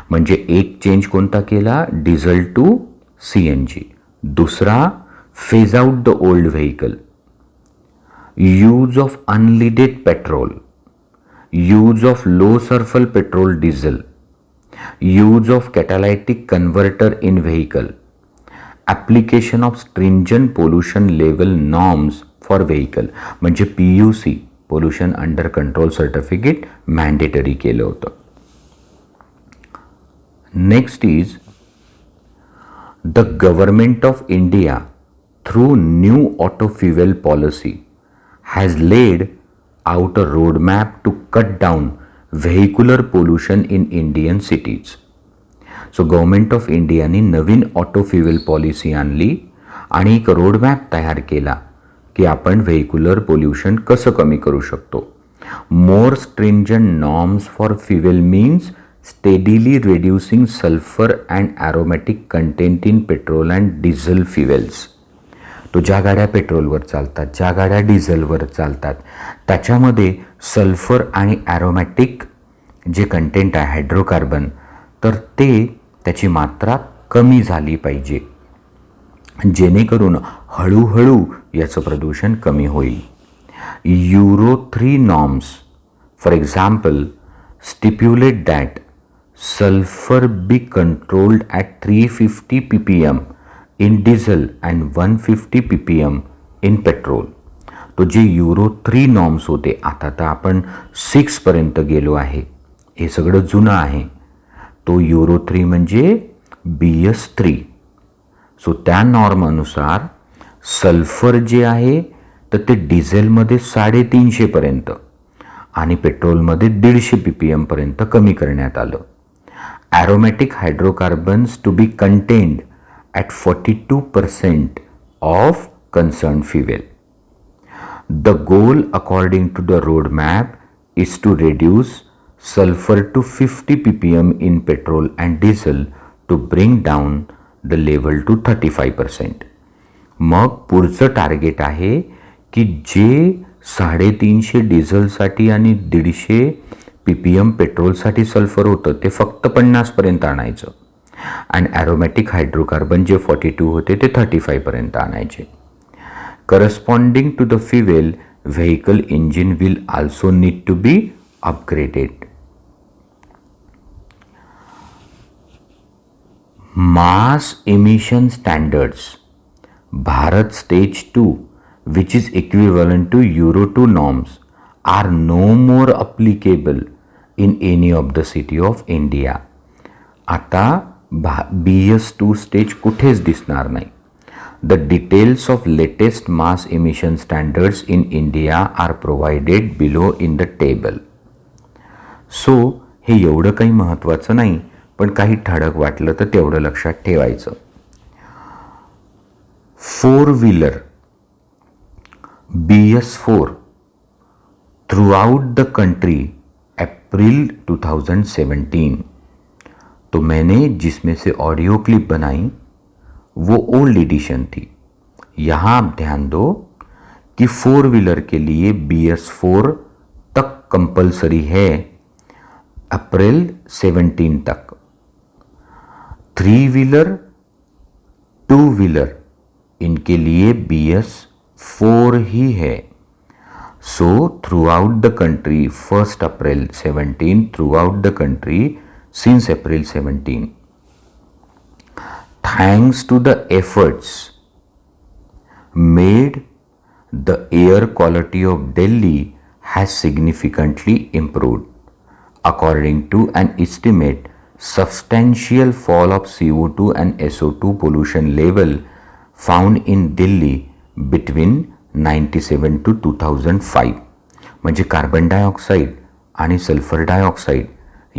म्हणजे एक चेंज कोणता केला, डिझेल टू CNG. दुसरा, phase out the old vehicle, use of unleaded petrol, use of low sulphur petrol diesel, use of catalytic converter in vehicle, application of stringent pollution level norms for vehicle. म्हणजे PUC, pollution under control certificate mandatory केलं होतं. Next is the government of India through new auto fuel policy has laid out a road map to cut down vehicular pollution in Indian cities. So government of इंडियाने नवीन auto fuel policy आणली आणि एक roadmap तयार केला की आपण व्हेहिक्युलर pollution कसं कमी करू शकतो. More stringent norms for fuel means steadily reducing sulphur and aromatic content in petrol and diesel fuels. तो ज्या गाड्या पेट्रोलवर चालतात, ज्या गाड्या डिझेलवर चालतात, त्याच्यामध्ये सल्फर आणि ॲरोमॅटिक जे कंटेंट आहे हायड्रोकार्बन, तर ते त्याची मात्रा कमी झाली पाहिजे, जेणेकरून हळूहळू याचं प्रदूषण कमी होईल. Euro 3 norms, for example, stipulate that sulfur be controlled at 350 ppm in diesel and 150 ppm in petrol. तो जे Euro 3 नॉर्म्स होते, आता तर आपण 6 पर्यंत गेलो आहे, हे सगळं जुनं आहे. तो Euro 3 म्हणजे BS3. सो त्या नॉर्म अनुसार सल्फर जे आहे तर ते डिझेलमध्ये 350 पर्यंत आणि पेट्रोलमध्ये 150 ppm पर्यंत कमी करण्यात आलं. Aromatic hydrocarbons to be contained at 42% of concern fuel. The goal according to the road map is to reduce sulfur to 50 ppm in petrol and diesel to bring down the level to 35%. मग पुढचं target आहे की जे 350 डिझेलसाठी आणि 150 ppm पेट्रोलसाठी sulphur होतं ते फक्त 50 पर्यंत आणायचं आणि ॲरोमॅटिक हायड्रोकार्बन जे 42 होते ते 35 पर्यंत आणायचे. Corresponding to the fuel vehicle engine will also need to be upgraded. Mass emission standards Bharat Stage 2, which is equivalent to Euro 2 norms, are no more applicable in any of the city of India. आता BS2 stage कुठेच दिसणार नाही. The details of latest mass emission standards in India are provided below in the table. So हे एवढं काही महत्त्वाचं नाही, पण काही ठळक वाटलं तर तेवढं लक्षात ठेवायचं. 4-wheeler BS4 throughout the country April 2017. तो मैंने जिसमें से ऑडियो क्लिप बनाई वो ओल्ड एडिशन थी. यहाँ आप ध्यान दो कि 4-व्हीलर के लिए BS4 तक कंपलसरी है अप्रैल 17 तक. 3-व्हीलर 2-व्हीलर इनके लिए BS4 ही है. So throughout the country 1st April 17 throughout the country since April 17. Thanks to the efforts made, the air quality of Delhi has significantly improved. According to an estimate, substantial fall of CO2 and SO2 pollution level found in Delhi between 97 to 2005. म्हणजे carbon dioxide आणि sulphur dioxide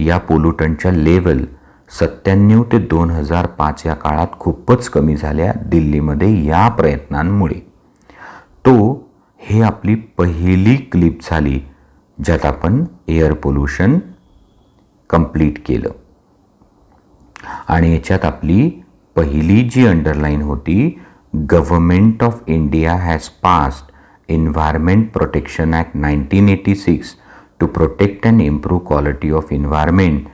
या पोल्युटंटच्या level 97 ते 2005 या काळात खूपच कमी झाल्या दिल्लीमध्ये या प्रयत्नांमुळे. तो हे आपली पहिली क्लिप झाली ज्यात आपण एअर पोल्युशन कंप्लीट केलं. आणि याच्यात आपली पहिली जी अंडरलाईन होती, government of India has passed environment protection act 1986 to protect and improve quality of environment,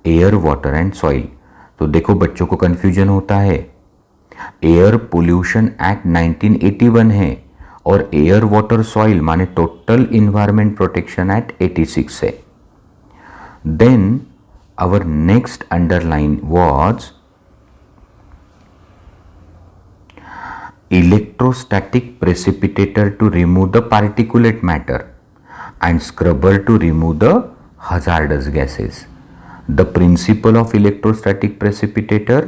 air, water and soil. तो देखो बच्चों को कन्फ्यूजन होता है. एयर पोल्यूशन एक्ट 1981 है और एयर, वाटर, सॉइल माने टोटल इन्वायरमेंट प्रोटेक्शन एक्ट 86 है. Then our next underline was electrostatic precipitator to remove the particulate matter and scrubber to remove the hazardous gases. The principle of electrostatic precipitator,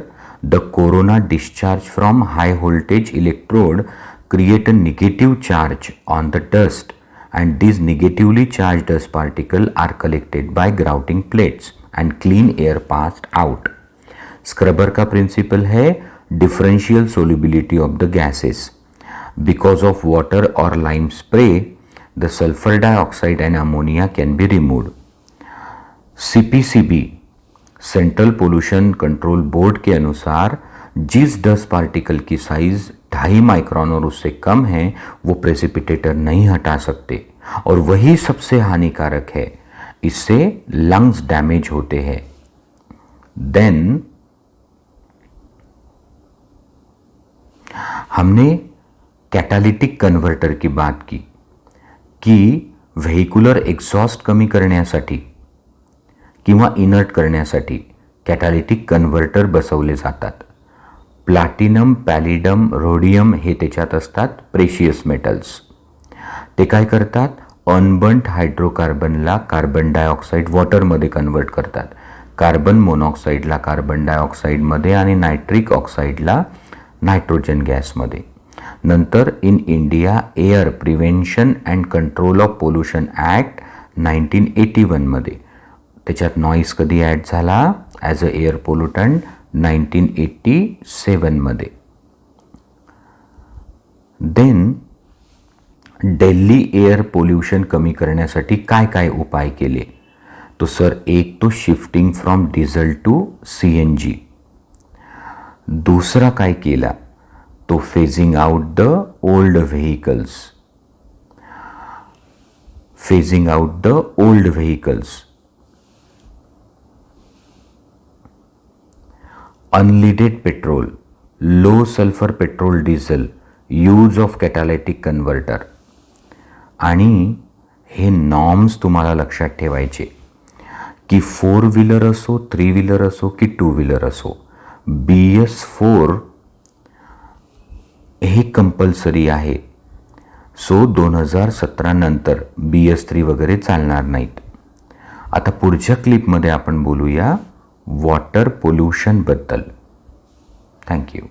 the corona discharge from high voltage electrode create a negative charge on the dust and these negatively charged dust particles are collected by grouting plates and clean air passed out. Scrubber का principle है differential solubility of the gases. Because of water or lime spray, the sulfur dioxide and ammonia can be removed. CPCB central pollution control board के अनुसार जिस dust particle की size 2.5 micron और उससे कम है वो प्रेसिपिटेटर नहीं हटा सकते और वही सबसे हानिकारक है. इससे लंग्स डैमेज होते हैं. देन हमने कैटालिटिक कन्वर्टर की बात की व्हेहिक्युलर एक्झॉस्ट कमी करण्यासाठी किंवा इनर्ट करण्यासाठी कॅटालिटिक कन्व्हर्टर बसवले जातात. प्लॅटिनम, पॅलिडम, रोडियम हे त्याच्यात असतात प्रेशियस मेटल्स. ते काय करतात, अनबर्न्ड हायड्रोकार्बनला कार्बन डायऑक्साईड वॉटरमध्ये कन्वर्ट करतात, कार्बन मोनॉक्साईडला कार्बन डायऑक्साईडमध्ये आणि नायट्रिक ऑक्साईडला नायट्रोजन गॅसमध्ये. नंतर in India air prevention and control of pollution act 1981 मध्ये त्याच्यात नॉईस कधी ॲड झाला ॲज अ एअर पोल्युटंट 1987 मध्ये. देन दिल्ली एअर पोल्युशन कमी करण्यासाठी काय काय उपाय केले, तो सर एक तो shifting from diesel to CNG. दूसरा काय केला तो phasing out the old vehicles. Phasing out the old vehicles. Unleaded petrol, low sulphur petrol, diesel, use of catalytic converter. आणि हे नॉर्म्स तुम्हाला लक्षात ठेवायचे की 4 व्हीलर असो, 3 व्हीलर असो की 2 व्हीलर असो, BS4 हे कंपल्सरी आहे. सो 2017 नंतर BS3 वगैरे चालणार नाहीत. आता पुढच्या क्लिपमध्ये आपण बोलूया वॉटर पोल्युशनबद्दल. थँक्यू.